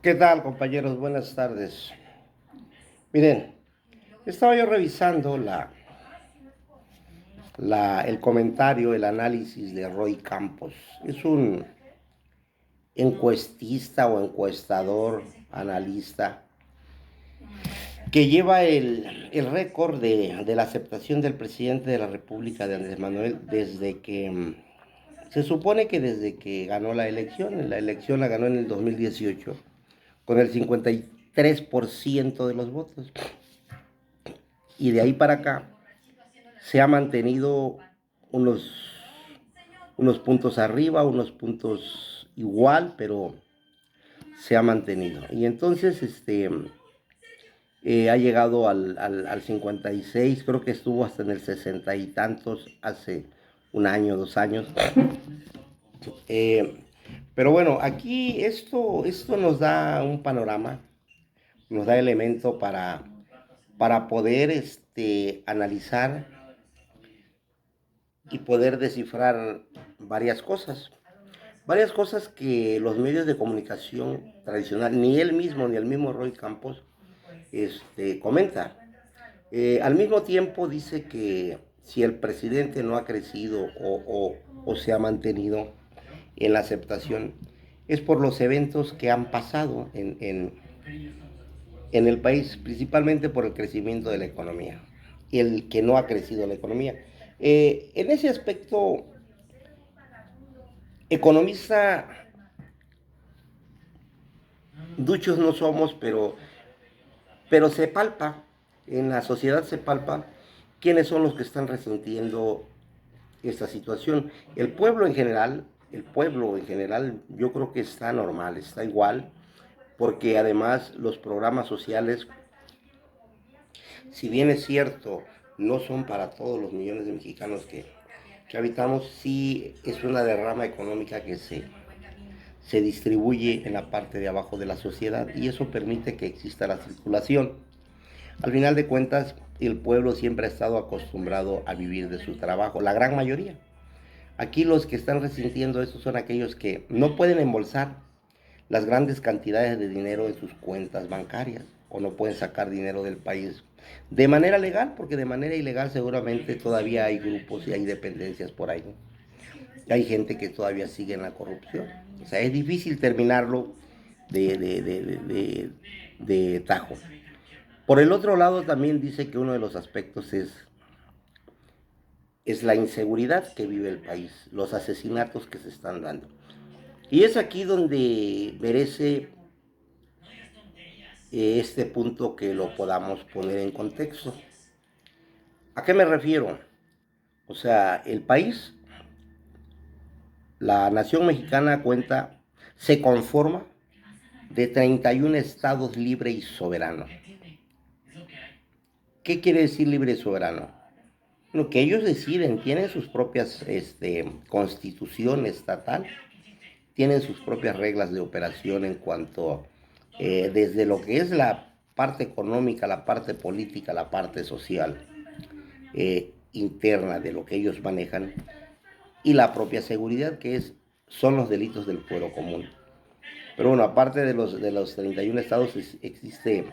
¿Qué tal, compañeros? Buenas tardes. Miren, estaba yo revisando el comentario, el análisis de Roy Campos. Es un encuestista o encuestador, analista, que lleva el récord de la aceptación del presidente de la República, de Andrés Manuel, desde que, se supone que desde que ganó la elección la ganó en el 2018, con el 53% de los votos. Y de ahí para acá se ha mantenido unos, unos puntos arriba, unos puntos igual, pero se ha mantenido. Y entonces ha llegado al 56, creo que estuvo hasta en el 60 y tantos hace un año, 2 años. Eh, pero bueno, aquí esto nos da un panorama, nos da elemento para poder analizar y poder descifrar varias cosas. Varias cosas que los medios de comunicación tradicional, ni él mismo, ni el mismo Roy Campos, comenta. Al mismo tiempo dice que si el presidente no ha crecido o se ha mantenido en la aceptación, es por los eventos que han pasado en el país, principalmente por el crecimiento de la economía y el que no ha crecido la economía. En ese aspecto, economista, duchos no somos, pero se palpa, en la sociedad se palpa quiénes son los que están resintiendo esta situación. El pueblo en general, yo creo que está normal, está igual, porque además los programas sociales, si bien es cierto, no son para todos los millones de mexicanos que habitamos, sí es una derrama económica que se distribuye en la parte de abajo de la sociedad y eso permite que exista la circulación. Al final de cuentas, el pueblo siempre ha estado acostumbrado a vivir de su trabajo, la gran mayoría. Aquí los que están resintiendo esto son aquellos que no pueden embolsar las grandes cantidades de dinero en sus cuentas bancarias o no pueden sacar dinero del país de manera legal, porque de manera ilegal seguramente todavía hay grupos y hay dependencias por ahí, ¿no? Y hay gente que todavía sigue en la corrupción. O sea, es difícil terminarlo de tajo. Por el otro lado, también dice que uno de los aspectos es la inseguridad que vive el país, los asesinatos que se están dando. Y es aquí donde merece este punto que lo podamos poner en contexto. ¿A qué me refiero? O sea, el país, la nación mexicana cuenta, se conforma de 31 estados libre y soberano. ¿Qué quiere decir libre y soberano? Lo que ellos deciden, tienen sus propias constitución estatal, tienen sus propias reglas de operación en cuanto, desde lo que es la parte económica, la parte política, la parte social, interna de lo que ellos manejan, y la propia seguridad, que son los delitos del fuero común. Pero bueno, aparte de los 31 estados, existe,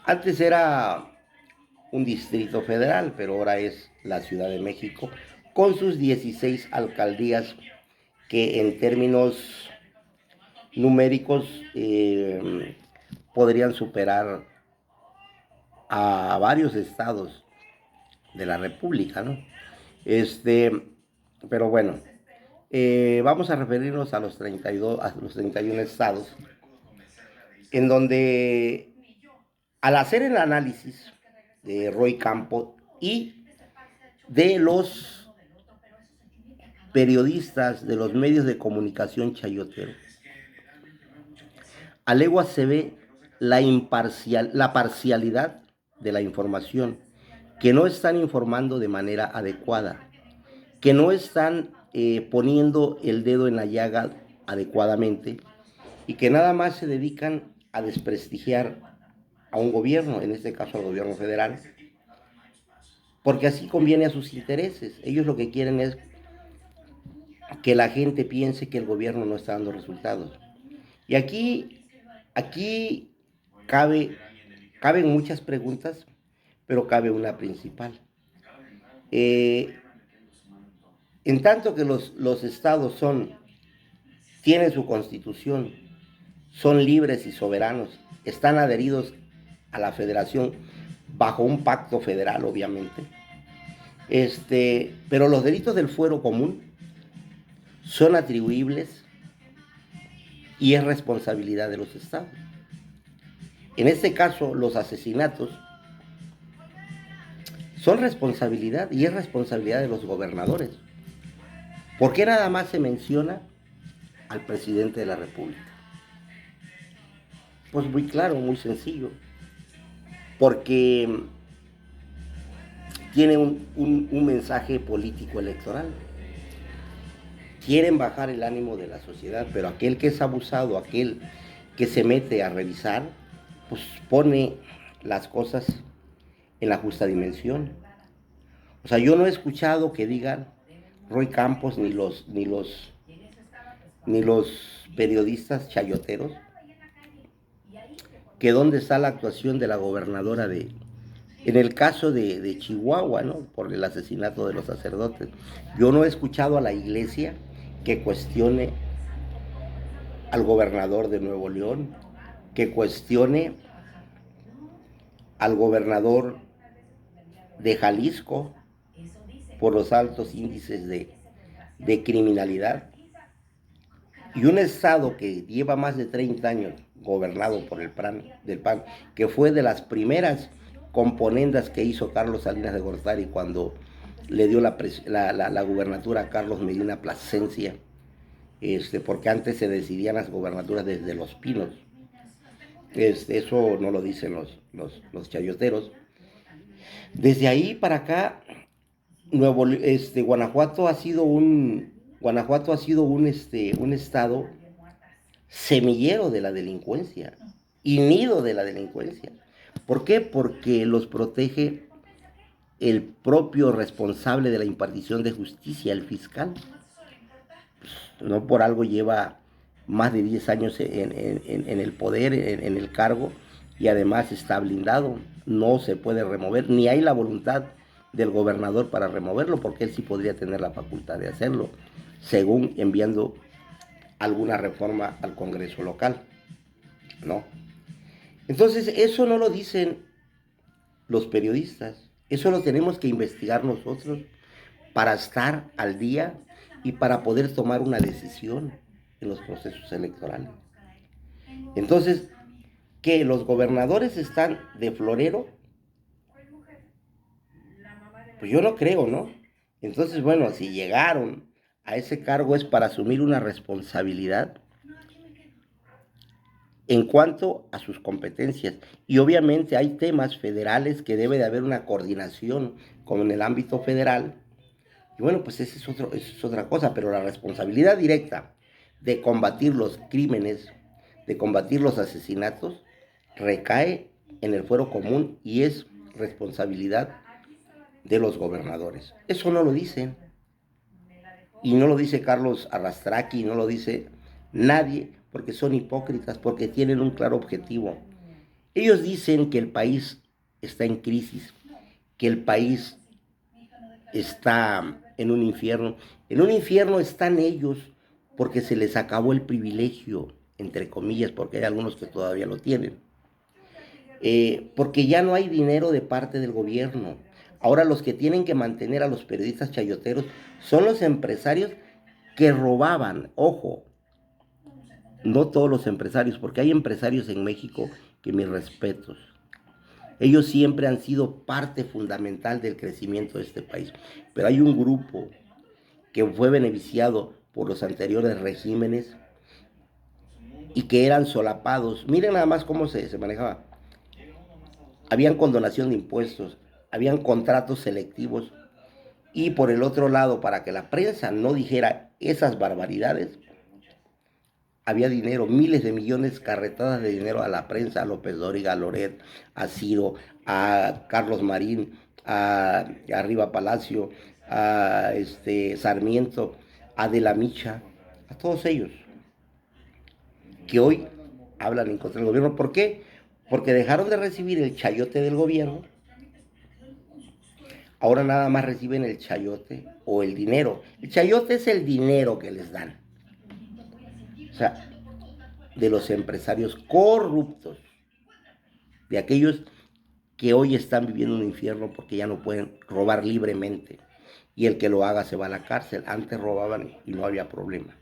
antes era un distrito federal, pero ahora es la Ciudad de México, con sus 16 alcaldías que en términos numéricos podrían superar a varios estados de la República, ¿no? Este, pero bueno, vamos a referirnos a los 32, a los 31 estados, en donde al hacer el análisis de Roy Campo y de los periodistas de los medios de comunicación chayoteros, a legua se ve la parcialidad de la información, que no están informando de manera adecuada, que no están poniendo el dedo en la llaga adecuadamente y que nada más se dedican a desprestigiar a un gobierno, en este caso al gobierno federal, porque así conviene a sus intereses. Ellos lo que quieren es que la gente piense que el gobierno no está dando resultados. Y aquí Aquí cabe, caben muchas preguntas, pero cabe una principal. Eh, en tanto que los estados tienen su constitución, son libres y soberanos, están adheridos a la federación bajo un pacto federal, obviamente. Pero los delitos del fuero común son atribuibles y es responsabilidad de los estados. En este caso, los asesinatos son responsabilidad y es responsabilidad de los gobernadores. ¿Por qué nada más se menciona al presidente de la República? Pues muy claro, muy sencillo. Porque tiene un mensaje político electoral. Quieren bajar el ánimo de la sociedad, pero aquel que es abusado, aquel que se mete a revisar, pues pone las cosas en la justa dimensión. O sea, yo no he escuchado que digan Roy Campos ni los periodistas chayoteros que dónde está la actuación de la gobernadora en el caso de Chihuahua, ¿no? Por el asesinato de los sacerdotes. Yo no he escuchado a la iglesia que cuestione al gobernador de Nuevo León, que cuestione al gobernador de Jalisco por los altos índices de criminalidad. Y un estado que lleva más de 30 años gobernado por el PAN, que fue de las primeras componendas que hizo Carlos Salinas de Gortari cuando le dio la gubernatura a Carlos Medina Plasencia, porque antes se decidían las gubernaturas desde Los Pinos. Eso no lo dicen los chayoteros. Desde ahí para acá, Guanajuato ha sido un estado semillero de la delincuencia y nido de la delincuencia. ¿Por qué? Porque los protege el propio responsable de la impartición de justicia, el fiscal. No por algo lleva más de 10 años en el poder, en el cargo, y además está blindado. No se puede remover, ni hay la voluntad del gobernador para removerlo, porque él sí podría tener la facultad de hacerlo, según enviando alguna reforma al Congreso local, ¿no? Entonces, eso no lo dicen los periodistas, eso lo tenemos que investigar nosotros para estar al día y para poder tomar una decisión en los procesos electorales. Entonces, ¿que los gobernadores están de florero? Pues yo no creo, ¿no? Entonces, bueno, si llegaron a ese cargo es para asumir una responsabilidad en cuanto a sus competencias. Y obviamente hay temas federales que debe de haber una coordinación como en el ámbito federal. Y bueno, pues esa es otra cosa, pero la responsabilidad directa de combatir los crímenes, de combatir los asesinatos, recae en el fuero común y es responsabilidad de los gobernadores. Eso no lo dicen. Y no lo dice Carlos Arrastraqui, no lo dice nadie, porque son hipócritas, porque tienen un claro objetivo. Ellos dicen que el país está en crisis, que el país está en un infierno. En un infierno están ellos porque se les acabó el privilegio, entre comillas, porque hay algunos que todavía lo tienen. Porque ya no hay dinero de parte del gobierno. Ahora los que tienen que mantener a los periodistas chayoteros son los empresarios que robaban. Ojo, no todos los empresarios, porque hay empresarios en México que mis respetos. Ellos siempre han sido parte fundamental del crecimiento de este país. Pero hay un grupo que fue beneficiado por los anteriores regímenes y que eran solapados. Miren nada más cómo se manejaba. Habían condonación de impuestos, habían contratos selectivos y por el otro lado, para que la prensa no dijera esas barbaridades, había dinero, miles de millones, carretadas de dinero a la prensa, a López Dóriga, a Loret, a Ciro, a Carlos Marín, a Riva Palacio, a Sarmiento, a De la Micha, a todos ellos, que hoy hablan en contra del gobierno. ¿Por qué? Porque dejaron de recibir el chayote del gobierno. Ahora nada más reciben el chayote o el dinero. El chayote es el dinero que les dan. O sea, de los empresarios corruptos, de aquellos que hoy están viviendo un infierno porque ya no pueden robar libremente. Y el que lo haga se va a la cárcel. Antes robaban y no había problema.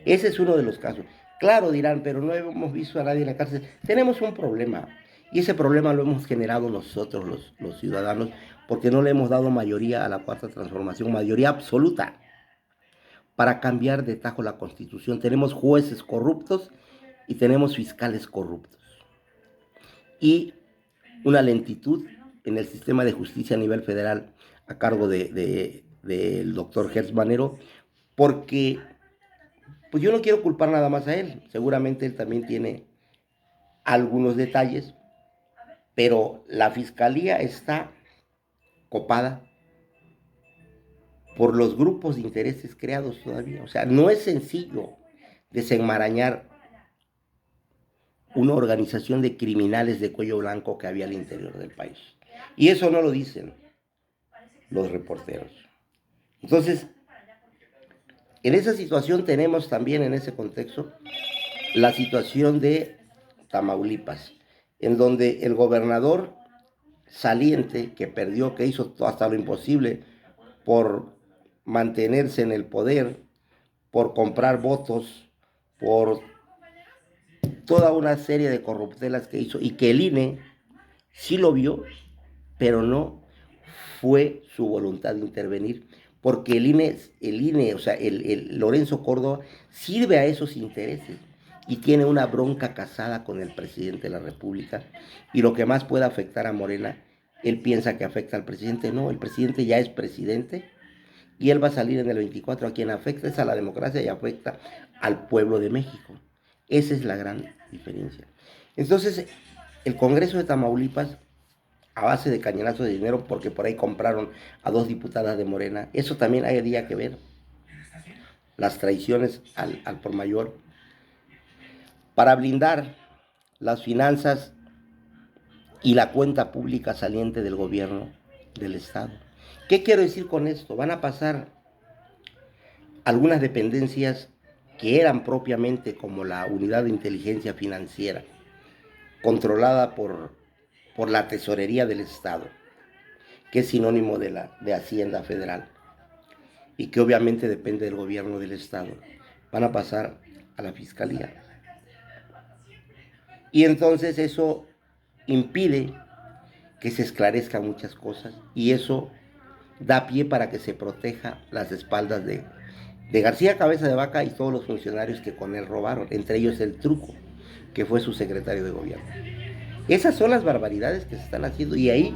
Ese es uno de los casos. Claro, dirán, pero no hemos visto a nadie en la cárcel. Tenemos un problema. Y ese problema lo hemos generado nosotros, los ciudadanos, porque no le hemos dado mayoría a la Cuarta Transformación, mayoría absoluta, para cambiar de tajo la Constitución. Tenemos jueces corruptos y tenemos fiscales corruptos. Y una lentitud en el sistema de justicia a nivel federal a cargo del doctor Gertz Manero, porque pues yo no quiero culpar nada más a él. Seguramente él también tiene algunos detalles, pero la fiscalía está copada por los grupos de intereses creados todavía. O sea, no es sencillo desenmarañar una organización de criminales de cuello blanco que había al interior del país. Y eso no lo dicen los reporteros. Entonces, en esa situación tenemos también en ese contexto la situación de Tamaulipas, en donde el gobernador saliente que perdió, que hizo hasta lo imposible por mantenerse en el poder, por comprar votos, por toda una serie de corruptelas que hizo y que el INE sí lo vio, pero no fue su voluntad de intervenir, porque el INE, o sea, el Lorenzo Córdoba sirve a esos intereses y tiene una bronca casada con el presidente de la República, y lo que más puede afectar a Morena, él piensa que afecta al presidente. No, el presidente ya es presidente y él va a salir en el 24. A quien afecta es a la democracia y afecta al pueblo de México. Esa es la gran diferencia. Entonces, el Congreso de Tamaulipas, a base de cañonazos de dinero, porque por ahí compraron a 2 diputadas de Morena, eso también habría que ver, las traiciones al por mayor, para blindar las finanzas y la cuenta pública saliente del gobierno del Estado. ¿Qué quiero decir con esto? Van a pasar algunas dependencias que eran propiamente como la Unidad de Inteligencia Financiera, controlada por la Tesorería del Estado, que es sinónimo de Hacienda Federal, y que obviamente depende del gobierno del Estado. Van a pasar a la Fiscalía. Y entonces eso impide que se esclarezcan muchas cosas, y eso da pie para que se proteja las espaldas de García Cabeza de Vaca y todos los funcionarios que con él robaron, entre ellos el Truco, que fue su secretario de gobierno. Esas son las barbaridades que se están haciendo, y ahí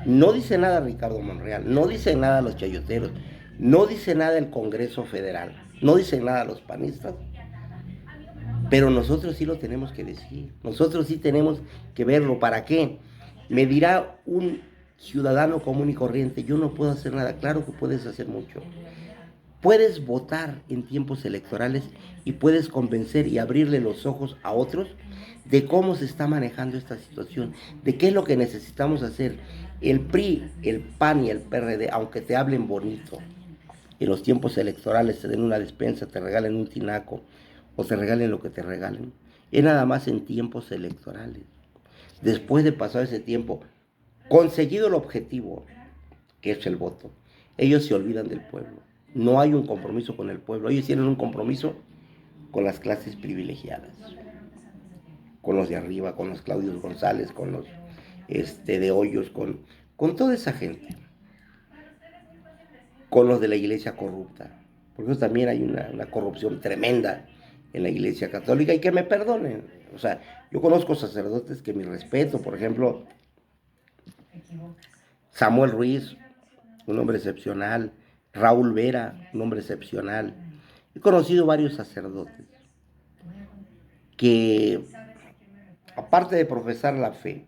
no dice nada Ricardo Monreal, no dice nada los chayoteros, no dice nada el Congreso Federal, no dice nada los panistas, pero nosotros sí lo tenemos que decir, nosotros sí tenemos que verlo. ¿Para qué? Me dirá un ciudadano común y corriente, yo no puedo hacer nada. Claro que puedes hacer mucho. Puedes votar en tiempos electorales y puedes convencer y abrirle los ojos a otros de cómo se está manejando esta situación, de qué es lo que necesitamos hacer. El PRI, el PAN y el PRD, aunque te hablen bonito, en los tiempos electorales te den una despensa, te regalen un tinaco o te regalen lo que te regalen, es nada más en tiempos electorales. Después de pasar ese tiempo, conseguido el objetivo, que es el voto, ellos se olvidan del pueblo. No hay un compromiso con el pueblo. Ellos tienen un compromiso con las clases privilegiadas, con los de arriba, con los Claudios González, con los de Hoyos, con toda esa gente, con los de la iglesia corrupta, porque eso también hay una corrupción tremenda en la iglesia católica, y que me perdonen. O sea, yo conozco sacerdotes que mi respeto, por ejemplo, Samuel Ruiz, un hombre excepcional, Raúl Vera, un hombre excepcional. He conocido varios sacerdotes que, aparte de profesar la fe,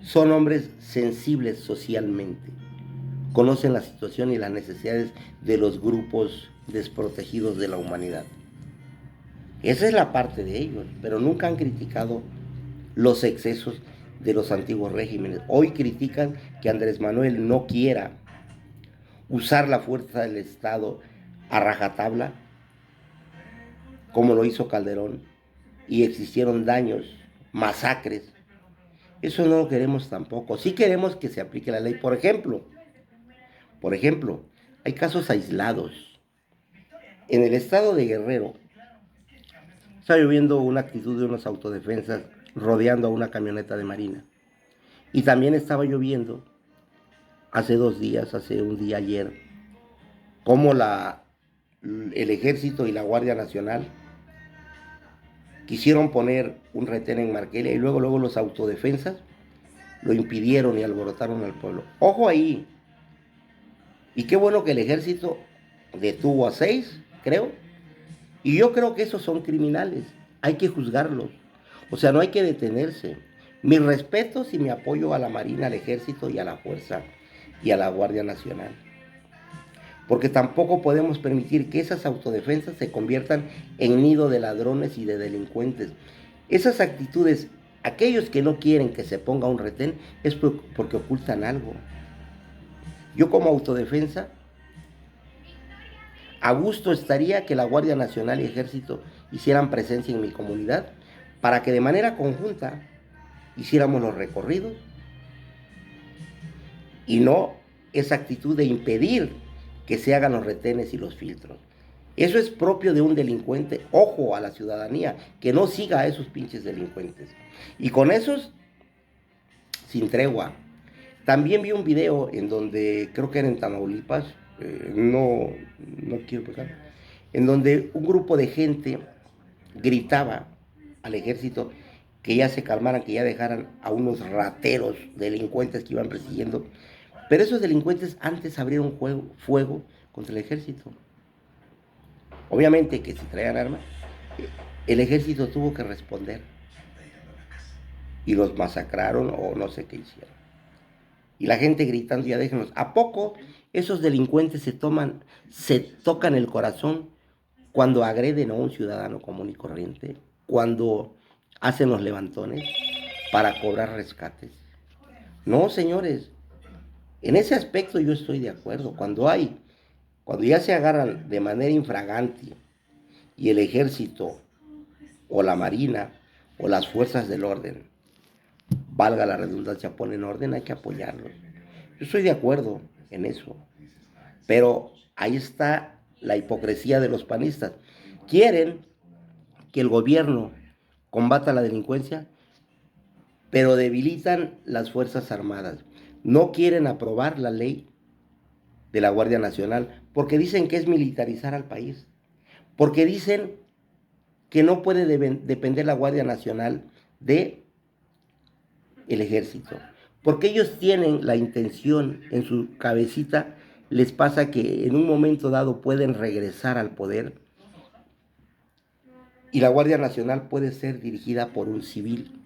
son hombres sensibles socialmente, conocen la situación y las necesidades de los grupos desprotegidos de la humanidad. Esa es la parte de ellos, pero nunca han criticado los excesos de los antiguos regímenes. Hoy critican que Andrés Manuel no quiera usar la fuerza del Estado a rajatabla, como lo hizo Calderón, y existieron daños, masacres. Eso no lo queremos tampoco. Sí queremos que se aplique la ley. Por ejemplo, hay casos aislados. En el estado de Guerrero, está lloviendo una actitud de unas autodefensas rodeando a una camioneta de Marina. Y también estaba lloviendo hace 2 días, hace un día ayer, como el ejército y la Guardia Nacional quisieron poner un retén en Marquelia y luego los autodefensas lo impidieron y alborotaron al pueblo. Ojo ahí. Y qué bueno que el ejército detuvo a 6, creo. Y yo creo que esos son criminales. Hay que juzgarlos. O sea, no hay que detenerse. Mis respetos y mi apoyo a la Marina, al Ejército y a la Fuerza y a la Guardia Nacional. Porque tampoco podemos permitir que esas autodefensas se conviertan en nido de ladrones y de delincuentes. Esas actitudes, aquellos que no quieren que se ponga un retén, es porque ocultan algo. Yo como autodefensa, a gusto estaría que la Guardia Nacional y Ejército hicieran presencia en mi comunidad para que de manera conjunta hiciéramos los recorridos y no esa actitud de impedir que se hagan los retenes y los filtros. Eso es propio de un delincuente. Ojo a la ciudadanía, que no siga a esos pinches delincuentes. Y con esos, sin tregua. También vi un video en donde, creo que era en Tamaulipas, no quiero pegar, en donde un grupo de gente gritaba al ejército que ya se calmaran, que ya dejaran a unos rateros delincuentes que iban persiguiendo. Pero esos delincuentes antes abrieron fuego contra el ejército. Obviamente que si traían armas, el ejército tuvo que responder. Y los masacraron o no sé qué hicieron. Y la gente gritando, ya déjenos. ¿A poco esos delincuentes se tocan el corazón cuando agreden a un ciudadano común y corriente? Cuando hacen los levantones para cobrar rescates. No, señores. En ese aspecto yo estoy de acuerdo. Cuando ya se agarran de manera infragante y el ejército o la marina o las fuerzas del orden, valga la redundancia, ponen orden, hay que apoyarlos. Yo estoy de acuerdo en eso. Pero ahí está la hipocresía de los panistas. Quieren que el gobierno combata la delincuencia, pero debilitan las Fuerzas Armadas. No quieren aprobar la ley de la Guardia Nacional porque dicen que es militarizar al país. Porque dicen que no puede depender la Guardia Nacional de el ejército. Porque ellos tienen la intención en su cabecita, les pasa que en un momento dado pueden regresar al poder y la Guardia Nacional puede ser dirigida por un civil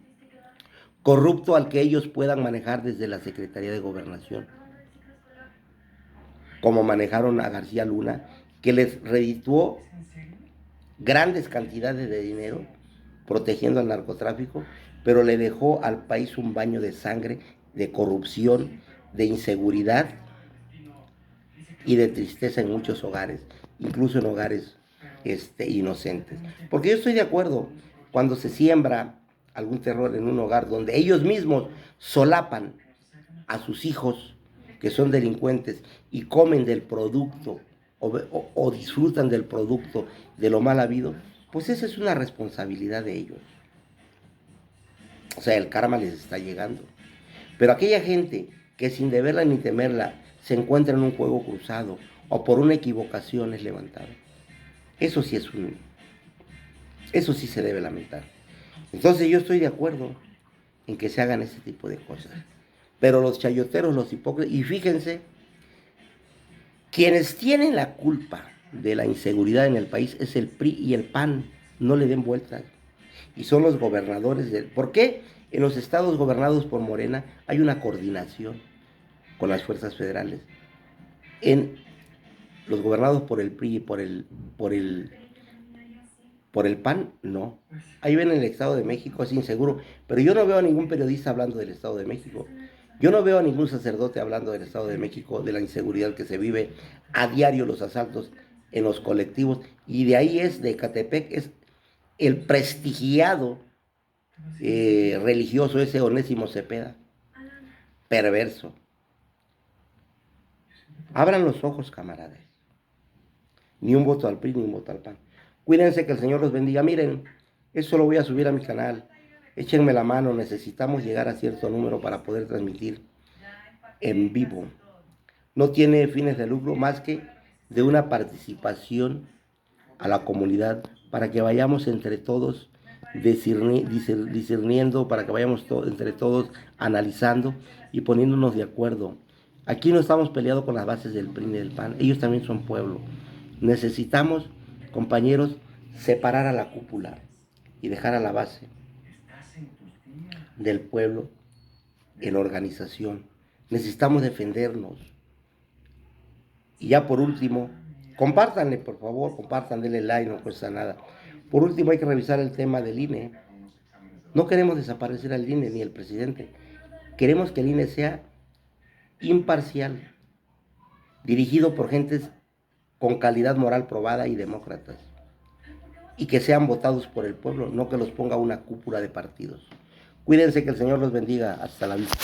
corrupto al que ellos puedan manejar desde la Secretaría de Gobernación, como manejaron a García Luna, que les redituó grandes cantidades de dinero protegiendo al narcotráfico, pero le dejó al país un baño de sangre, de corrupción, de inseguridad y de tristeza en muchos hogares, incluso en hogares inocentes. Porque yo estoy de acuerdo, cuando se siembra algún terror en un hogar donde ellos mismos solapan a sus hijos que son delincuentes y comen del producto o disfrutan del producto de lo mal habido, pues esa es una responsabilidad de ellos. O sea, el karma les está llegando. Pero aquella gente que sin deberla ni temerla se encuentra en un juego cruzado o por una equivocación es levantada, eso sí eso sí se debe lamentar. Entonces yo estoy de acuerdo en que se hagan ese tipo de cosas. Pero los chayoteros, los hipócritas, y fíjense, quienes tienen la culpa de la inseguridad en el país es el PRI y el PAN, no le den vueltas. Y son los gobernadores ¿Por qué en los estados gobernados por Morena hay una coordinación con las fuerzas federales? En los gobernados por el PRI y por Por el PAN, no. Ahí ven el Estado de México, es inseguro. Pero yo no veo a ningún periodista hablando del Estado de México. Yo no veo a ningún sacerdote hablando del Estado de México, de la inseguridad que se vive a diario, los asaltos en los colectivos. Y de ahí es, de Ecatepec, es el prestigiado religioso ese Onésimo Cepeda. Perverso. Abran los ojos, camaradas. Ni un voto al PRI, ni un voto al PAN. Cuídense, que el Señor los bendiga. Miren, eso lo voy a subir a mi canal. Échenme la mano, necesitamos llegar a cierto número para poder transmitir en vivo. No tiene fines de lucro más que de una participación a la comunidad, para que vayamos entre todos discerniendo, para que vayamos entre todos analizando y poniéndonos de acuerdo. Aquí no estamos peleados con las bases del PRI y del PAN, ellos también son pueblo. Necesitamos, compañeros, separar a la cúpula y dejar a la base del pueblo en organización. Necesitamos defendernos. Y ya por último, compártanle, por favor, compartan, denle like, no cuesta nada. Por último, hay que revisar el tema del INE. No queremos desaparecer al INE ni el presidente. Queremos que el INE sea imparcial, dirigido por gentes con calidad moral probada y demócratas, y que sean votados por el pueblo, no que los ponga una cúpula de partidos. Cuídense, que el Señor los bendiga. Hasta la vista.